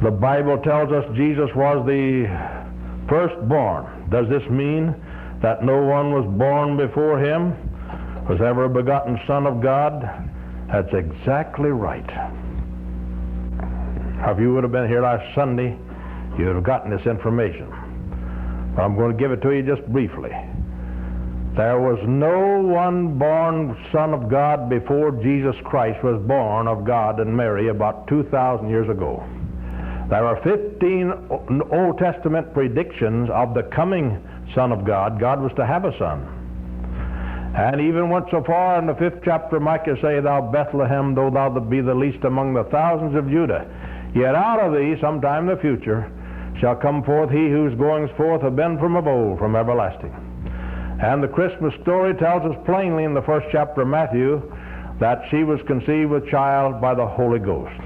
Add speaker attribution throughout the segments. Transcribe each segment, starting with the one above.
Speaker 1: The Bible tells us Jesus was the firstborn. Does this mean that no one was born before him was ever a begotten Son of God? That's exactly right. If you would have been here last Sunday, you would have gotten this information. But I'm going to give it to you just briefly. There was no one born Son of God before Jesus Christ was born of God and Mary about 2,000 years ago. There are 15 Old Testament predictions of the coming Son of God. God was to have a son. And even went so far in the 5th chapter, Micah say, Thou Bethlehem, though thou be the least among the thousands of Judah, yet out of thee sometime in the future shall come forth he whose goings forth have been from of old, from everlasting. And the Christmas story tells us plainly in the 1st chapter of Matthew that she was conceived with child by the Holy Ghost.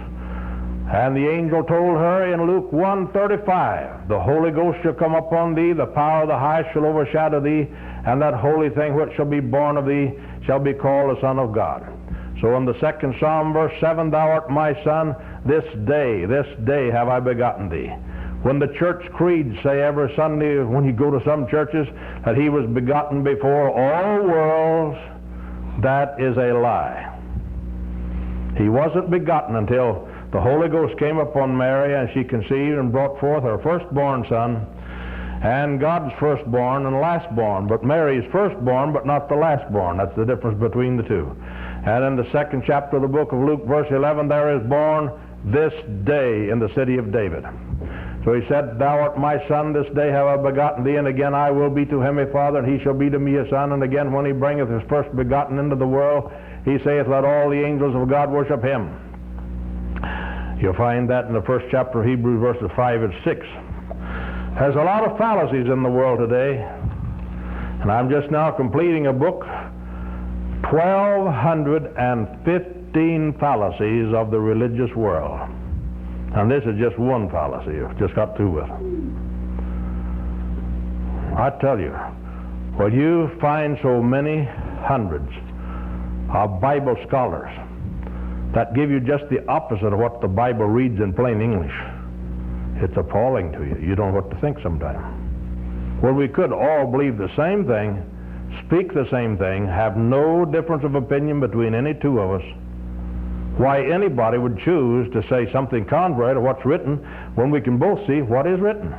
Speaker 1: And the angel told her in Luke 1:35, The Holy Ghost shall come upon thee, the power of the highest shall overshadow thee, and that holy thing which shall be born of thee shall be called the Son of God. So in the 2nd Psalm, verse 7, Thou art my Son, this day have I begotten thee. When the church creeds say every Sunday when you go to some churches that he was begotten before all worlds, that is a lie. He wasn't begotten until the Holy Ghost came upon Mary and she conceived and brought forth her firstborn son, and God's firstborn and lastborn, but Mary's firstborn but not the lastborn. That's the difference between the two. And in the 2nd chapter of the book of Luke, verse 11, there is born this day in the city of David. So he said, Thou art my Son, this day have I begotten thee, and again I will be to him a father, and he shall be to me a son. And again when he bringeth his first begotten into the world, he saith, Let all the angels of God worship him. You'll find that in the 1st chapter of Hebrews, verses 5 and 6. There's a lot of fallacies in the world today, and I'm just now completing a book, 1,215 fallacies of the religious world. And this is just one fallacy. You've just got through with. I tell you, when you find so many hundreds of Bible scholars that give you just the opposite of what the Bible reads in plain English, it's appalling to you. You don't know what to think sometimes. When we could all believe the same thing, speak the same thing, have no difference of opinion between any two of us, why anybody would choose to say something contrary to what's written when we can both see what is written.